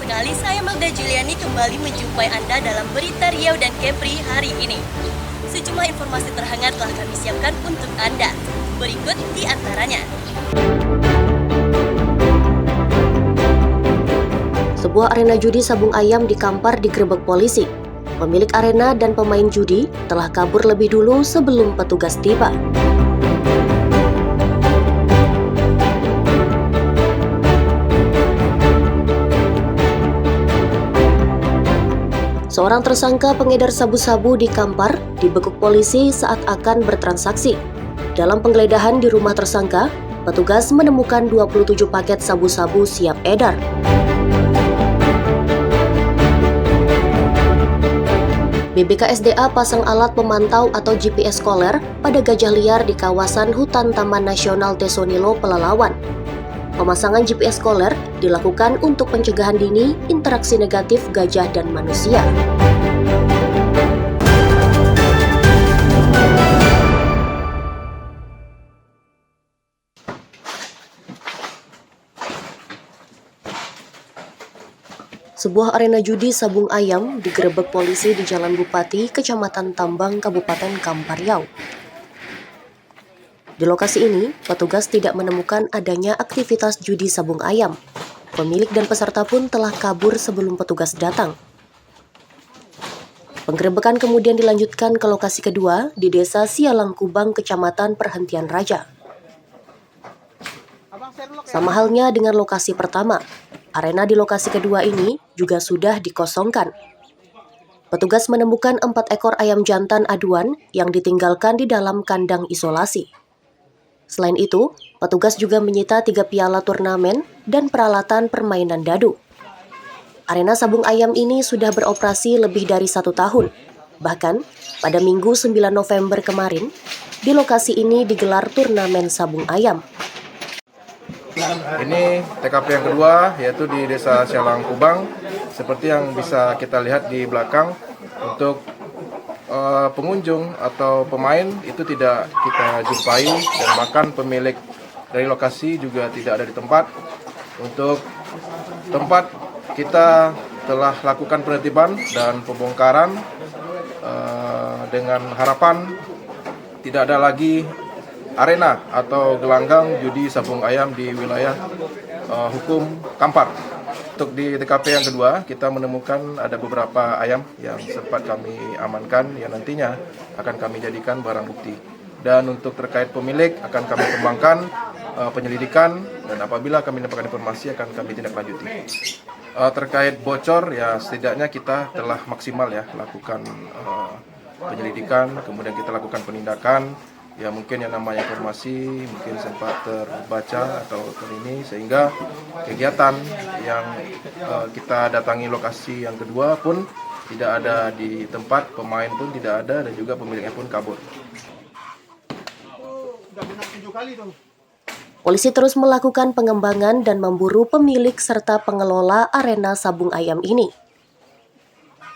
sekali saya Magda Juliani kembali menjumpai Anda dalam berita Riau dan Kepri hari ini. Sejumlah informasi terhangat telah kami siapkan untuk Anda. Berikut di antaranya. Sebuah arena judi sabung ayam di Kampar digerebek polisi. Pemilik arena dan pemain judi telah kabur lebih dulu sebelum petugas tiba. Seorang tersangka pengedar sabu-sabu di Kampar dibekuk polisi saat akan bertransaksi. Dalam penggeledahan di rumah tersangka, petugas menemukan 27 paket sabu-sabu siap edar. BBKSDA pasang alat pemantau atau GPS Koler pada gajah liar di kawasan Hutan Taman Nasional Tesonilo, Pelalawan. Pemasangan GPS Koler dilakukan untuk pencegahan dini interaksi negatif gajah dan manusia. Sebuah arena judi sabung ayam digerebek polisi di Jalan Bupati, Kecamatan Tambang, Kabupaten Kampar Riau. Di lokasi ini, petugas tidak menemukan adanya aktivitas judi sabung ayam. Pemilik dan peserta pun telah kabur sebelum petugas datang. Penggerebekan kemudian dilanjutkan ke lokasi kedua di Desa Sialang Kubang, Kecamatan Perhentian Raja. Sama halnya dengan lokasi pertama, arena di lokasi kedua ini juga sudah dikosongkan. Petugas menemukan 4 ekor ayam jantan aduan yang ditinggalkan di dalam kandang isolasi. Selain itu, petugas juga menyita 3 piala turnamen dan peralatan permainan dadu. Arena sabung ayam ini sudah beroperasi lebih dari 1 tahun. Bahkan, pada Minggu 9 November kemarin, di lokasi ini digelar turnamen sabung ayam. Ini TKP yang kedua, yaitu di Desa Sialang Kubang. Seperti yang bisa kita lihat di belakang, untuk pengunjung atau pemain itu tidak kita jumpai, dan bahkan pemilik dari lokasi juga tidak ada di tempat. Untuk tempat kita telah lakukan penertiban dan pembongkaran dengan harapan tidak ada lagi arena atau gelanggang judi sabung ayam di wilayah hukum Kampar. Untuk di TKP yang kedua, kita menemukan ada beberapa ayam yang sempat kami amankan yang nantinya akan kami jadikan barang bukti. Dan untuk terkait pemilik akan kami kembangkan penyelidikan, dan apabila kami mendapatkan informasi akan kami tindak lanjuti. Terkait bocor, ya setidaknya kita telah maksimal ya lakukan penyelidikan, kemudian kita lakukan penindakan. Ya mungkin yang namanya informasi mungkin sempat terbaca atau ini, sehingga kegiatan yang kita datangi lokasi yang kedua pun tidak ada di tempat, pemain pun tidak ada, dan juga pemiliknya pun kabur. Polisi terus melakukan pengembangan dan memburu pemilik serta pengelola arena sabung ayam ini.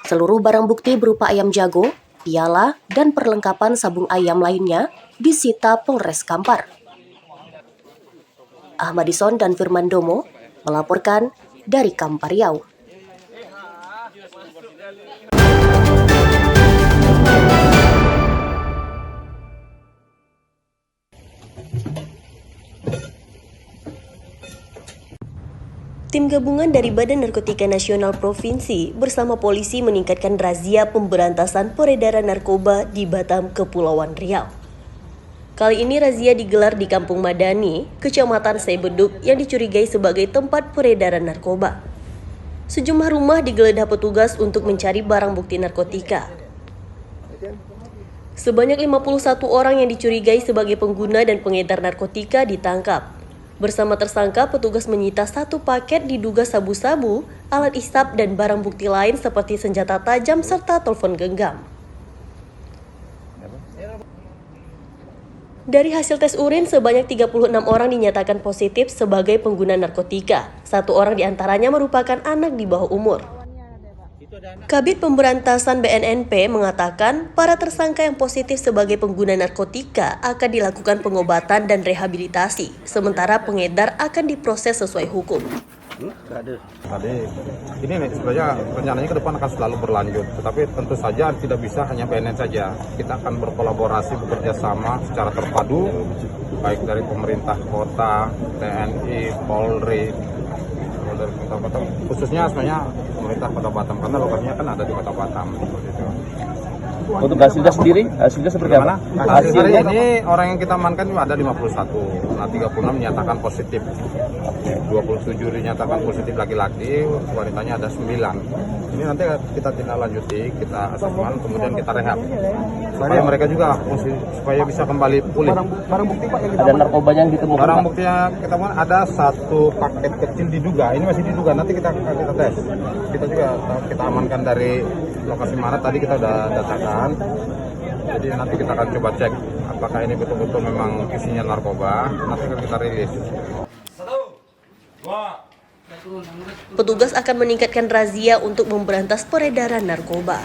Seluruh barang bukti berupa ayam jago, piala, dan perlengkapan sabung ayam lainnya disita Polres Kampar. Ahmadison dan Firman Domo melaporkan dari Kampar Riau. Tim gabungan dari Badan Narkotika Nasional Provinsi bersama polisi meningkatkan razia pemberantasan peredaran narkoba di Batam, Kepulauan Riau. Kali ini razia digelar di Kampung Madani, Kecamatan Sebeduk yang dicurigai sebagai tempat peredaran narkoba. Sejumlah rumah digeledah petugas untuk mencari barang bukti narkotika. Sebanyak 51 orang yang dicurigai sebagai pengguna dan pengedar narkotika ditangkap. Bersama tersangka, petugas menyita 1 paket diduga sabu-sabu, alat isap, dan barang bukti lain seperti senjata tajam serta telepon genggam. Dari hasil tes urin, sebanyak 36 orang dinyatakan positif sebagai pengguna narkotika. 1 orang diantaranya merupakan anak di bawah umur. Kabid Pemberantasan BNNP mengatakan para tersangka yang positif sebagai pengguna narkotika akan dilakukan pengobatan dan rehabilitasi, sementara pengedar akan diproses sesuai hukum. Tadi ini sebenarnya rencananya ke depan akan selalu berlanjut, tetapi tentu saja tidak bisa hanya BNN saja. Kita akan berkolaborasi, bekerja sama secara terpadu, baik dari pemerintah kota, TNI, Polri, dari Kota Batam, khususnya sebenarnya pemerintah Kota Batam karena lokasinya kan ada di Kota Batam. Seperti itu. Untuk hasilnya sendiri, hasilnya seperti apa? Hasil hari ini orang yang kita amankan juga ada 51, nah 36 dinyatakan positif, 27 dinyatakan positif laki-laki, wanitanya ada 9. Ini nanti kita tindak lanjuti, kita asesmen, kemudian kita rehab supaya mereka juga supaya bisa kembali pulih. Barang bukti Pak yang ada narkoba yang ditemukan. Barang bukti yang kita temukan ada 1 paket kecil diduga, ini masih diduga, nanti kita tes. Kita juga kita amankan dari lokasi mana tadi kita udah datakan. Jadi nanti kita akan coba cek apakah ini betul-betul memang isinya narkoba, nanti kita rilis. Petugas akan meningkatkan razia untuk memberantas peredaran narkoba.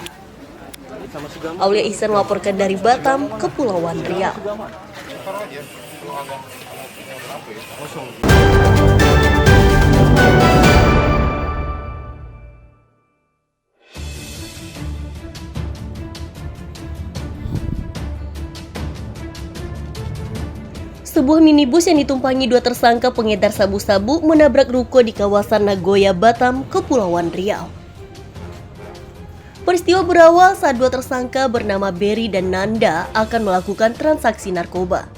Aulia Ihsan melaporkan dari Batam, Kepulauan Riau. Sebuah minibus yang ditumpangi 2 tersangka pengedar sabu-sabu menabrak ruko di kawasan Nagoya, Batam, Kepulauan Riau. Peristiwa berawal saat 2 tersangka bernama Berry dan Nanda akan melakukan transaksi narkoba.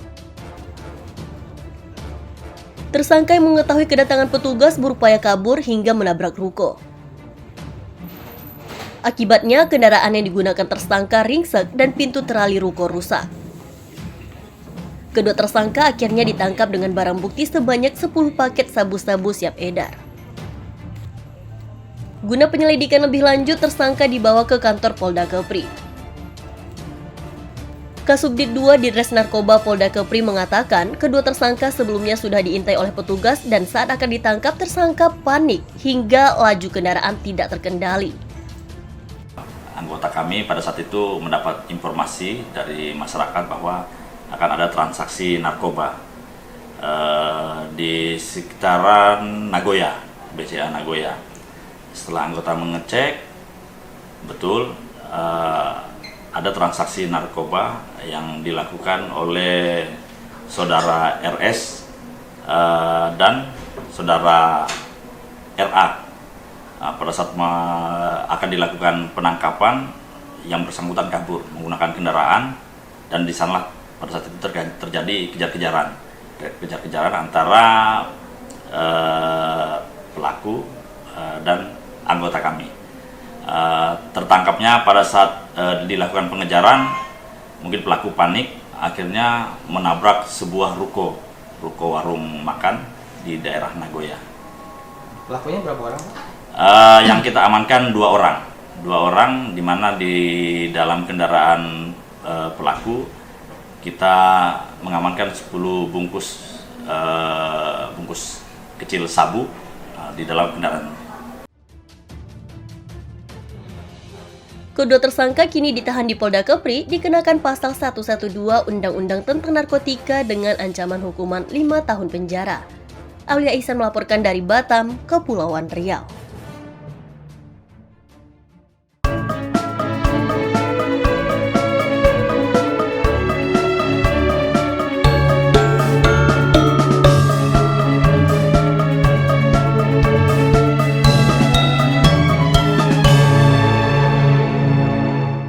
Tersangka yang mengetahui kedatangan petugas berupaya kabur hingga menabrak ruko. Akibatnya, kendaraan yang digunakan tersangka ringsek dan pintu terali ruko rusak. Kedua tersangka akhirnya ditangkap dengan barang bukti sebanyak 10 paket sabu-sabu siap edar. Guna penyelidikan lebih lanjut, tersangka dibawa ke kantor Polda Kepri. Kasubdit 2 Ditres Narkoba Polda Kepri mengatakan kedua tersangka sebelumnya sudah diintai oleh petugas dan saat akan ditangkap tersangka panik hingga laju kendaraan tidak terkendali. Anggota kami pada saat itu mendapat informasi dari masyarakat bahwa akan ada transaksi narkoba di sekitaran Nagoya, BCA Nagoya. Setelah anggota mengecek, betul ada transaksi narkoba yang dilakukan oleh saudara RS dan saudara RA. Pada saat akan dilakukan penangkapan, yang bersangkutan kabur menggunakan kendaraan dan di sana pada saat itu terjadi kejar-kejaran antara pelaku dan anggota kami. Tertangkapnya pada saat dilakukan pengejaran, mungkin pelaku panik, akhirnya menabrak sebuah ruko warung makan di daerah Nagoya. Pelakunya berapa orang? Yang kita amankan 2 orang. 2 orang, di mana di dalam kendaraan pelaku kita mengamankan 10 bungkus kecil sabu di dalam kendaraan. Kedua tersangka kini ditahan di Polda Kepri dikenakan pasal 112 Undang-Undang tentang Narkotika dengan ancaman hukuman 5 tahun penjara. Aulia Ihsan melaporkan dari Batam, Kepulauan Riau.